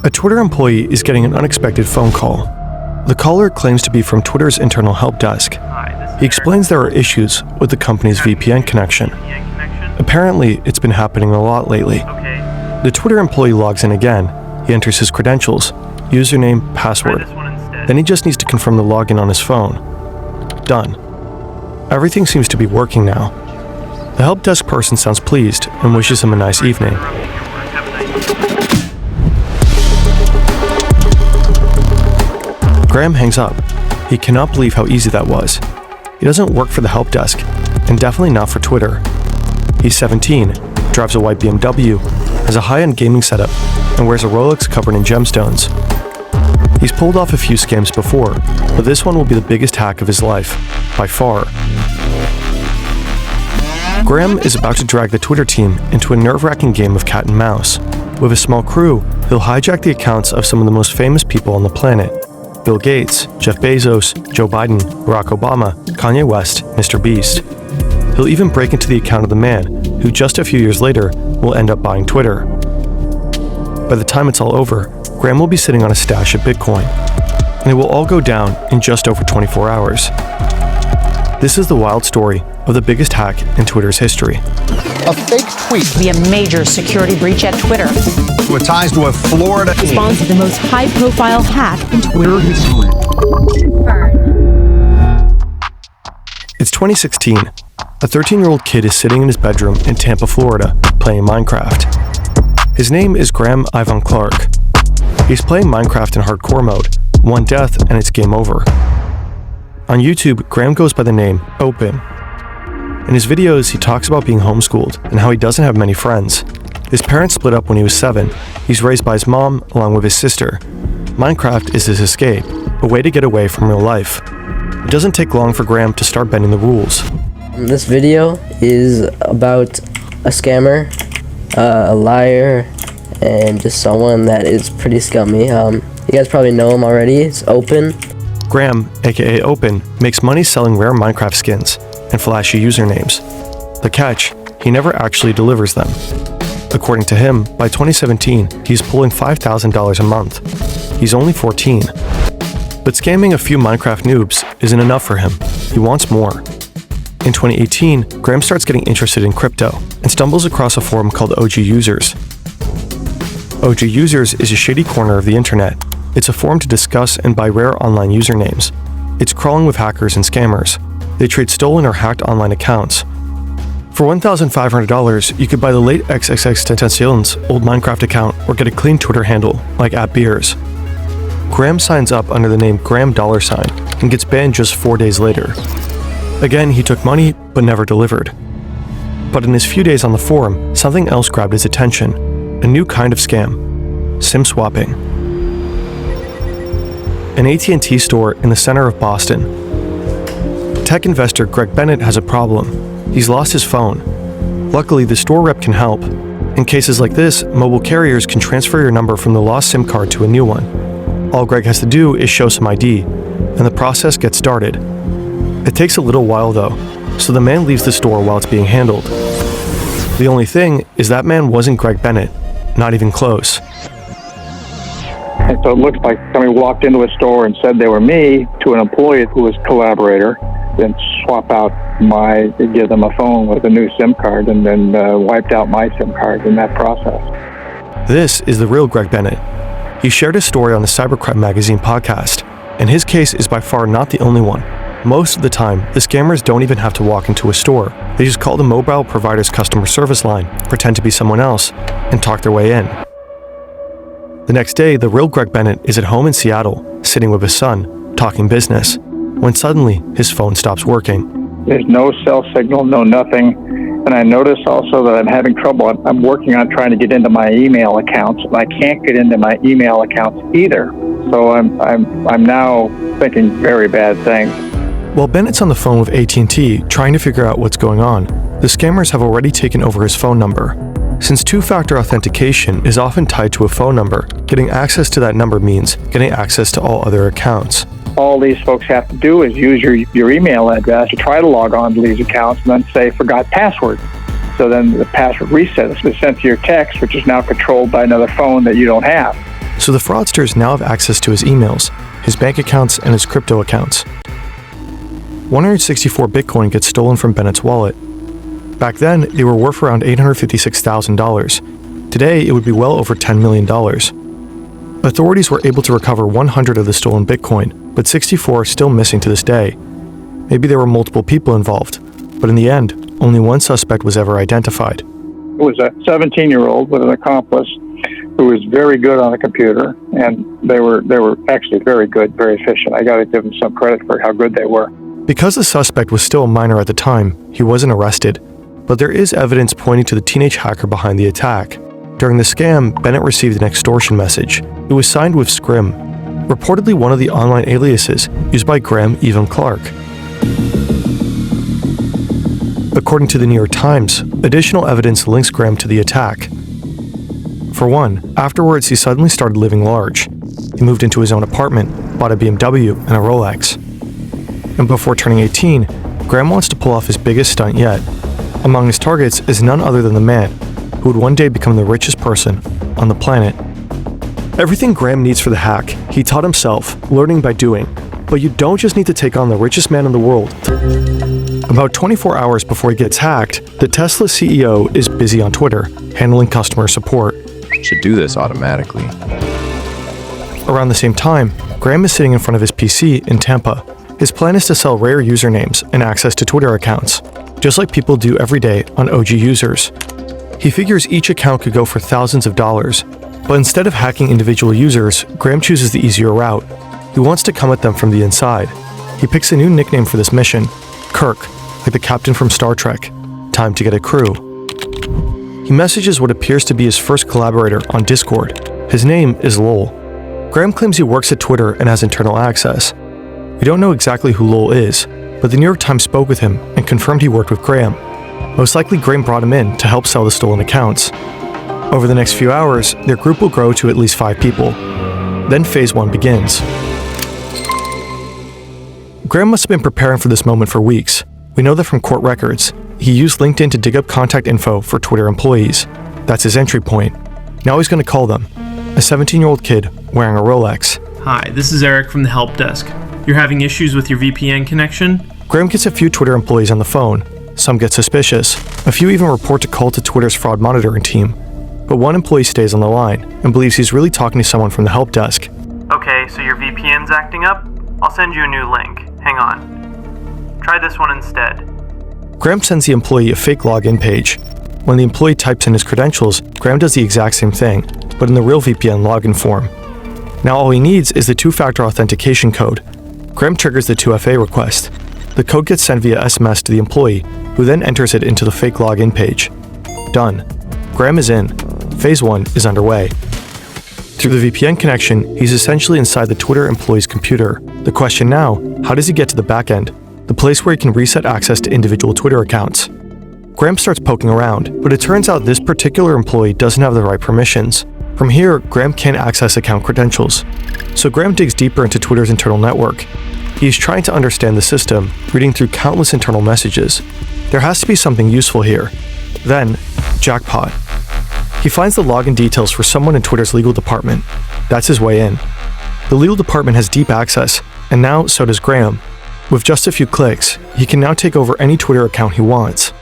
A Twitter employee is getting an unexpected phone call. The caller claims to be from Twitter's internal help desk. He explains there are issues with the company's VPN connection. Apparently, it's been happening a lot lately. The Twitter employee logs in again. He enters his credentials, username, password. Then he just needs to confirm the login on his phone. Done. Everything seems to be working now. The help desk person sounds pleased and wishes him a nice evening. Graham hangs up. He cannot believe how easy that was. He doesn't work for the help desk, and definitely not for Twitter. He's 17, drives a white BMW, has a high-end gaming setup, and wears a Rolex covered in gemstones. He's pulled off a few scams before, but this one will be the biggest hack of his life, by far. Graham is about to drag the Twitter team into a nerve-wracking game of cat and mouse. With a small crew, he'll hijack the accounts of some of the most famous people on the planet. Bill Gates, Jeff Bezos, Joe Biden, Barack Obama, Kanye West, Mr. Beast. He'll even break into the account of the man who just a few years later will end up buying Twitter. By the time it's all over, Graham will be sitting on a stash of Bitcoin, and it will all go down in just over 24 hours. This is the wild story of the biggest hack in Twitter's history. A fake tweet. Be a major security breach at Twitter. With ties to a Florida. Responds to the most high-profile hack in Twitter history. It's 2016. A 13-year-old kid is sitting in his bedroom in Tampa, Florida, playing Minecraft. His name is Graham Ivan Clark. He's playing Minecraft in hardcore mode, one death and it's game over. On YouTube, Graham goes by the name Open. In his videos, he talks about being homeschooled and how he doesn't have many friends. His parents split up when he was 7. He's raised by his mom along with his sister. Minecraft is his escape, a way to get away from real life. It doesn't take long for Graham to start bending the rules. This video is about a scammer, a liar, and just someone that is pretty scummy. You guys probably know him already. It's Open. Graham, aka Open, makes money selling rare Minecraft skins and flashy usernames. The catch, he never actually delivers them. According to him, by 2017, he's pulling $5,000 a month. He's only 14. But scamming a few Minecraft noobs isn't enough for him. He wants more. In 2018, Graham starts getting interested in crypto and stumbles across a forum called OG Users. OG Users is a shady corner of the internet. It's a forum to discuss and buy rare online usernames. It's crawling with hackers and scammers. They trade stolen or hacked online accounts. For $1,500, you could buy the late XXXTentacion's old Minecraft account or get a clean Twitter handle, like @Beers. Graham signs up under the name Graham $, and gets banned just 4 days later. Again, he took money, but never delivered. But in his few days on the forum, something else grabbed his attention. A new kind of scam. SIM swapping. An AT&T store in the center of Boston. Tech investor Greg Bennett has a problem. He's lost his phone. Luckily, the store rep can help. In cases like this, mobile carriers can transfer your number from the lost SIM card to a new one. All Greg has to do is show some ID, and the process gets started. It takes a little while though, so the man leaves the store while it's being handled. The only thing is that man wasn't Greg Bennett, not even close. And so it looks like somebody walked into a store and said they were me to an employee who was a collaborator, then swap out give them a phone with a new SIM card, and then wiped out my SIM card in that process. This is the real Greg Bennett. He shared his story on the Cybercrime Magazine podcast, and his case is by far not the only one. Most of the time, the scammers don't even have to walk into a store. They just call the mobile provider's customer service line, pretend to be someone else, and talk their way in. The next day, the real Greg Bennett is at home in Seattle, sitting with his son, talking business, when suddenly his phone stops working. There's no cell signal, no nothing. And I notice also that I'm having trouble. I'm working on trying to get into my email accounts, and I can't get into my email accounts either. So I'm now thinking very bad things. While Bennett's on the phone with AT&T trying to figure out what's going on, the scammers have already taken over his phone number. Since two-factor authentication is often tied to a phone number, getting access to that number means getting access to all other accounts. All these folks have to do is use your email address to try to log on to these accounts and then say, forgot password. So then the password resets. It's sent to your text, which is now controlled by another phone that you don't have. So the fraudsters now have access to his emails, his bank accounts, and his crypto accounts. 164 Bitcoin gets stolen from Bennett's wallet. Back then, they were worth around $856,000. Today, it would be well over $10 million. Authorities were able to recover 100 of the stolen Bitcoin, but 64 are still missing to this day. Maybe there were multiple people involved, but in the end, only one suspect was ever identified. It was a 17-year-old with an accomplice who was very good on a computer, and they were actually very good, very efficient. I got to give them some credit for how good they were. Because the suspect was still a minor at the time, he wasn't arrested, but there is evidence pointing to the teenage hacker behind the attack. During the scam, Bennett received an extortion message. It was signed with Scrim, reportedly one of the online aliases used by Graham Evan Clark. According to the New York Times, additional evidence links Graham to the attack. For one, afterwards he suddenly started living large. He moved into his own apartment, bought a BMW and a Rolex. And before turning 18, Graham wants to pull off his biggest stunt yet. Among his targets is none other than the man who would one day become the richest person on the planet. Everything Graham needs for the hack, he taught himself, learning by doing. But you don't just need to take on the richest man in the world. About 24 hours before he gets hacked, the Tesla CEO is busy on Twitter, handling customer support. Should do this automatically. Around the same time, Graham is sitting in front of his PC in Tampa. His plan is to sell rare usernames and access to Twitter accounts, just like people do every day on OG users. He figures each account could go for thousands of dollars, but instead of hacking individual users, Graham chooses the easier route. He wants to come at them from the inside. He picks a new nickname for this mission, Kirk, like the captain from Star Trek. Time to get a crew. He messages what appears to be his first collaborator on Discord. His name is Lowell. Graham claims he works at Twitter and has internal access. We don't know exactly who Lowell is, but the New York Times spoke with him and confirmed he worked with Graham. Most likely Graham brought him in to help sell the stolen accounts. Over the next few hours, their group will grow to at least 5 people. Then phase 1 begins. Graham must have been preparing for this moment for weeks. We know that from court records. He used LinkedIn to dig up contact info for Twitter employees. That's his entry point. Now he's going to call them. A 17-year-old kid wearing a Rolex. Hi, this is Eric from the help desk. You're having issues with your VPN connection? Graham gets a few Twitter employees on the phone. Some get suspicious. A few even report a call to Twitter's fraud monitoring team. But one employee stays on the line and believes he's really talking to someone from the help desk. Okay, so your VPN's acting up? I'll send you a new link. Hang on. Try this one instead. Graham sends the employee a fake login page. When the employee types in his credentials, Graham does the exact same thing, but in the real VPN login form. Now all he needs is the two-factor authentication code. Graham triggers the 2FA request. The code gets sent via SMS to the employee, who then enters it into the fake login page. Done. Graham is in. Phase 1 is underway. Through the VPN connection, he's essentially inside the Twitter employee's computer. The question now, how does he get to the back end? The place where he can reset access to individual Twitter accounts. Graham starts poking around, but it turns out this particular employee doesn't have the right permissions. From here, Graham can't access account credentials. So Graham digs deeper into Twitter's internal network. He's trying to understand the system, reading through countless internal messages. There has to be something useful here. Then, jackpot. He finds the login details for someone in Twitter's legal department. That's his way in. The legal department has deep access, and now so does Graham. With just a few clicks, he can now take over any Twitter account he wants.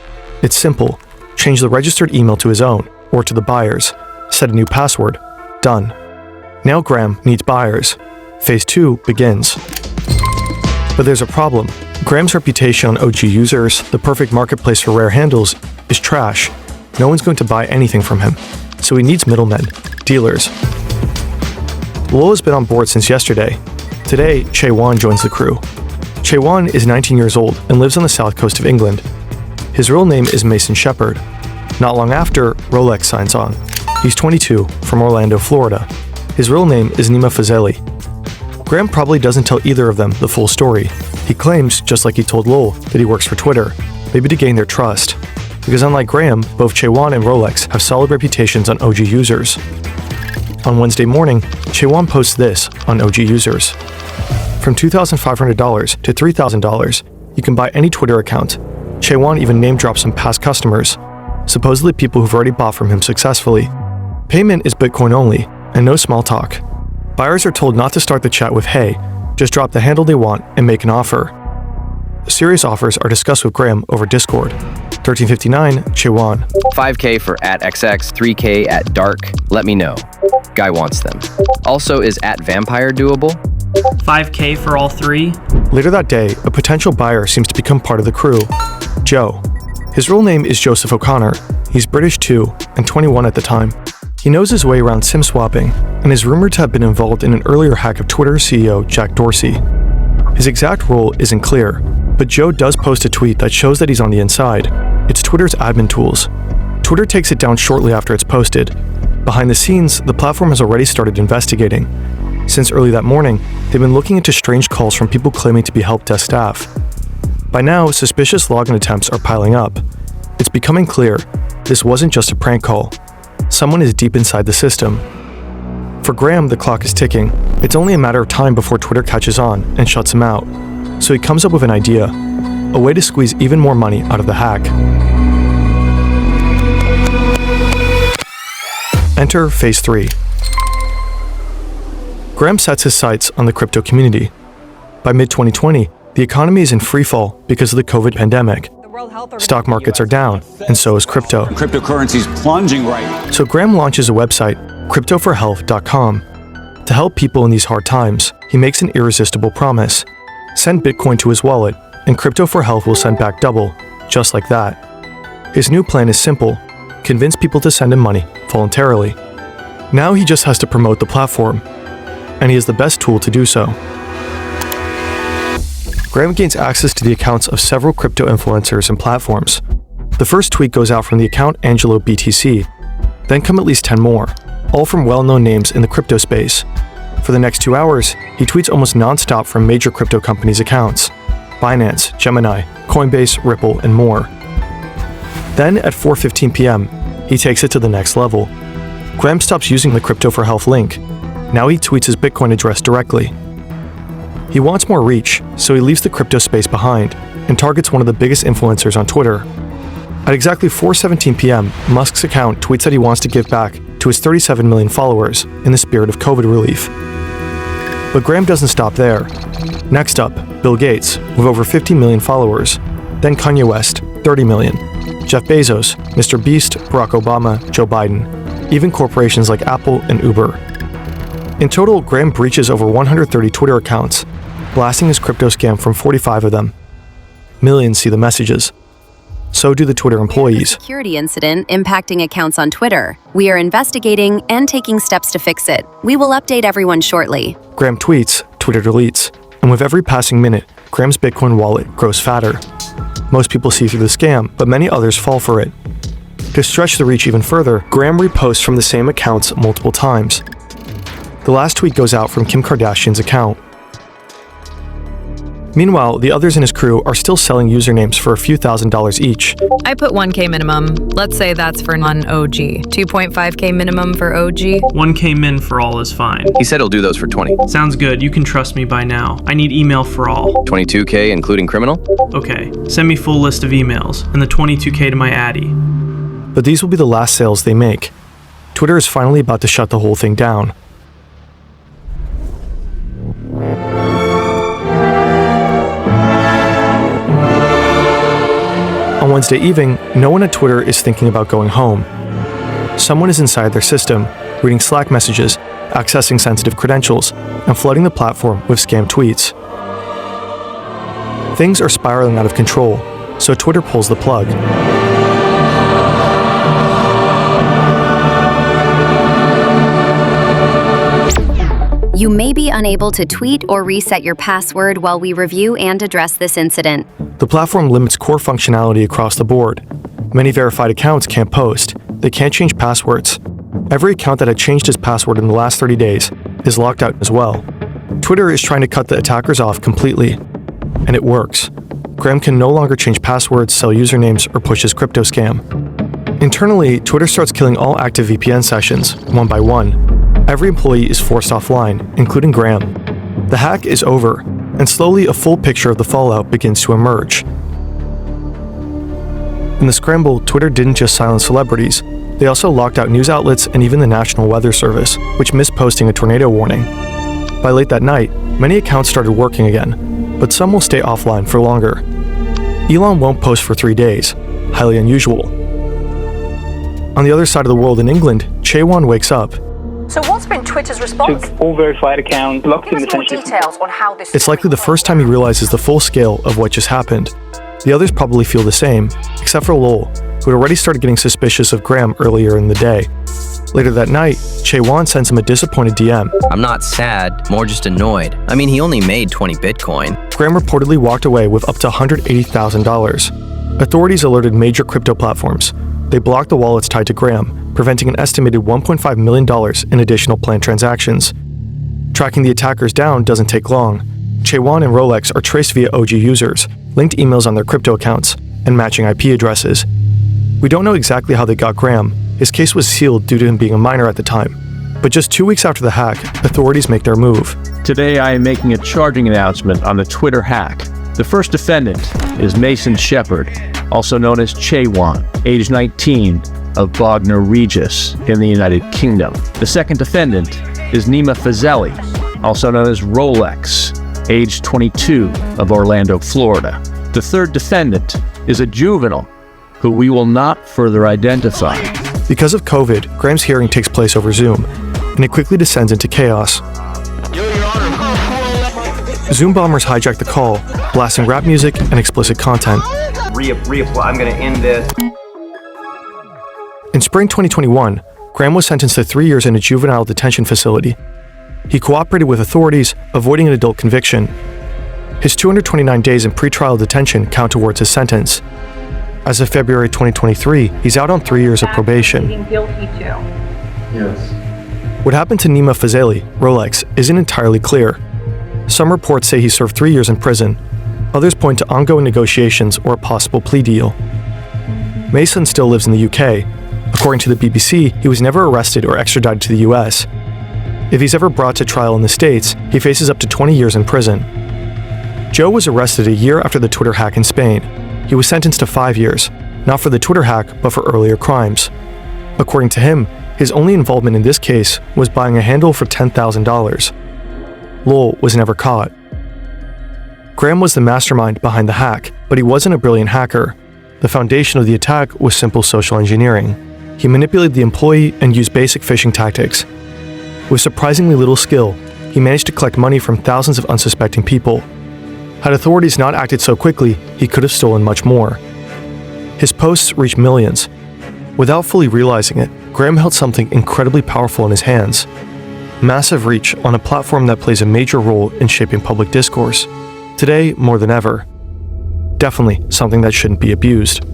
It's simple. Change the registered email to his own, or to the buyer's. Set a new password. Done. Now Graham needs buyers. Phase 2 begins. But there's a problem. Graham's reputation on OG users, the perfect marketplace for rare handles, is trash. No one's going to buy anything from him. So he needs middlemen, dealers. Lowell has been on board since yesterday. Today, Chausha joins the crew. Chausha is 19 years old and lives on the south coast of England. His real name is Mason Shepard. Not long after, Rolex signs on. He's 22, from Orlando, Florida. His real name is Nima Fazeli. Graham probably doesn't tell either of them the full story. He claims, just like he told Lowell, that he works for Twitter, maybe to gain their trust. Because unlike Graham, both Chausha and Rolex have solid reputations on OG users. On Wednesday morning, Chausha posts this on OG users. From $2,500 to $3,000, you can buy any Twitter account. Chausha even name drops some past customers, supposedly people who've already bought from him successfully. Payment is Bitcoin only, and no small talk. Buyers are told not to start the chat with "Hey," just drop the handle they want and make an offer. Serious offers are discussed with Graham over Discord. 1359 Chewan. 5K for @XX, 3K at dark. Let me know. Guy wants them. Also, is @vampire doable? 5K for all three. Later that day, a potential buyer seems to become part of the crew. Joe. His real name is Joseph O'Connor. He's British too, and 21 at the time. He knows his way around SIM swapping, and is rumored to have been involved in an earlier hack of Twitter CEO Jack Dorsey. His exact role isn't clear, but Joe does post a tweet that shows that he's on the inside. It's Twitter's admin tools. Twitter takes it down shortly after it's posted. Behind the scenes, the platform has already started investigating. Since early that morning, they've been looking into strange calls from people claiming to be help desk staff. By now, suspicious login attempts are piling up. It's becoming clear this wasn't just a prank call. Someone is deep inside the system. For Graham, the clock is ticking. It's only a matter of time before Twitter catches on and shuts him out. So he comes up with an idea, a way to squeeze even more money out of the hack. Enter Phase 3. Graham sets his sights on the crypto community. By mid-2020, the economy is in freefall because of the COVID pandemic. Stock markets are down, and so is crypto. Cryptocurrency's plunging right. So Graham launches a website, cryptoforhealth.com. To help people in these hard times, he makes an irresistible promise. Send Bitcoin to his wallet, and Crypto for Health will send back double, just like that. His new plan is simple: convince people to send him money voluntarily. Now he just has to promote the platform, and he has the best tool to do so. Graham gains access to the accounts of several crypto influencers and platforms. The first tweet goes out from the account Angelo BTC, then come at least 10 more, all from well-known names in the crypto space. For the next 2 hours, he tweets almost non-stop from major crypto companies' accounts: Binance, Gemini, Coinbase, Ripple, and more. Then at 4:15 p.m., he takes it to the next level. Graham stops using the Crypto for Health link. Now he tweets his Bitcoin address directly. He wants more reach, so he leaves the crypto space behind and targets one of the biggest influencers on Twitter. At exactly 4:17 p.m., Musk's account tweets that he wants to give back to his 37 million followers in the spirit of COVID relief. But Graham doesn't stop there. Next up, Bill Gates, with over 50 million followers. Then Kanye West, 30 million. Jeff Bezos, Mr. Beast, Barack Obama, Joe Biden. Even corporations like Apple and Uber. In total, Graham breaches over 130 Twitter accounts, blasting his crypto scam from 45 of them. Millions see the messages. So do the Twitter employees. Security incident impacting accounts on Twitter. We are investigating and taking steps to fix it. We will update everyone shortly. Graham tweets, Twitter deletes, and with every passing minute, Graham's Bitcoin wallet grows fatter. Most people see through the scam, but many others fall for it. To stretch the reach even further, Graham reposts from the same accounts multiple times. The last tweet goes out from Kim Kardashian's account. Meanwhile, the others in his crew are still selling usernames for a few $1,000s each. I put 1K minimum. Let's say that's for non-OG. 2.5K minimum for OG. 1K min for all is fine. He said he'll do those for 20. Sounds good. You can trust me by now. I need email for all. 22K including criminal? Okay. Send me full list of emails, and the 22K to my addy. But these will be the last sales they make. Twitter is finally about to shut the whole thing down. On Wednesday evening, no one at Twitter is thinking about going home. Someone is inside their system, reading Slack messages, accessing sensitive credentials, and flooding the platform with scam tweets. Things are spiraling out of control, so Twitter pulls the plug. You may be unable to tweet or reset your password while we review and address this incident. The platform limits core functionality across the board. Many verified accounts can't post. They can't change passwords. Every account that had changed its password in the last 30 days is locked out as well. Twitter is trying to cut the attackers off completely. And it works. Graham can no longer change passwords, sell usernames, or push his crypto scam. Internally, Twitter starts killing all active VPN sessions, one by one. Every employee is forced offline, including Graham. The hack is over, and slowly a full picture of the fallout begins to emerge. In the scramble, Twitter didn't just silence celebrities, They also locked out news outlets and even the National Weather Service, which missed posting a tornado warning. By late that night, many accounts started working again, but some will stay offline for longer. Elon won't post for 3 days, highly unusual. On the other side of the world in England, Chausha wakes up. So what's been Twitter's response? All verified accounts, locked in Give us more details on how this... It's likely the first time he realizes the full scale of what just happened. The others probably feel the same, except for Lowell, who had already started getting suspicious of Graham earlier in the day. Later that night, Chausha sends him a disappointed DM. I'm not sad, more just annoyed. I mean, he only made 20 Bitcoin. Graham reportedly walked away with up to $180,000. Authorities alerted major crypto platforms. They blocked the wallets tied to Graham, preventing an estimated $1.5 million in additional planned transactions. Tracking the attackers down doesn't take long. Chausha and Rolex are traced via OG users, linked emails on their crypto accounts, and matching IP addresses. We don't know exactly how they got Graham. His case was sealed due to him being a minor at the time. But just 2 weeks after the hack, authorities make their move. Today I am making a charging announcement on the Twitter hack. The first defendant is Mason Shepard, also known as Chausha, age 19, of Bognor Regis in the United Kingdom. The second defendant is Nima Fazeli, also known as Rolex, age 22, of Orlando, Florida. The third defendant is a juvenile who we will not further identify. Because of COVID, Graham's hearing takes place over Zoom, and it quickly descends into chaos. Zoom bombers hijack the call, blasting rap music and explicit content. Reapply. I'm going to end this. In spring 2021, Graham was sentenced to 3 years in a juvenile detention facility. He cooperated with authorities, avoiding an adult conviction. His 229 days in pretrial detention count towards his sentence. As of February 2023, he's out on 3 years of probation. Guilty to. Yes. What happened to Nima Fazeli, Rolex, isn't entirely clear. Some reports say he served 3 years in prison. Others point to ongoing negotiations or a possible plea deal. Mason still lives in the UK. According to the BBC, he was never arrested or extradited to the US. If he's ever brought to trial in the States, he faces up to 20 years in prison. Joe was arrested a year after the Twitter hack in Spain. He was sentenced to 5 years, not for the Twitter hack, but for earlier crimes. According to him, his only involvement in this case was buying a handle for $10,000. Lowell was never caught. Graham was the mastermind behind the hack, but he wasn't a brilliant hacker. The foundation of the attack was simple social engineering. He manipulated the employee and used basic phishing tactics. With surprisingly little skill, he managed to collect money from thousands of unsuspecting people. Had authorities not acted so quickly, he could have stolen much more. His posts reached millions. Without fully realizing it, Graham held something incredibly powerful in his hands. Massive reach on a platform that plays a major role in shaping public discourse. Today, more than ever. Definitely something that shouldn't be abused.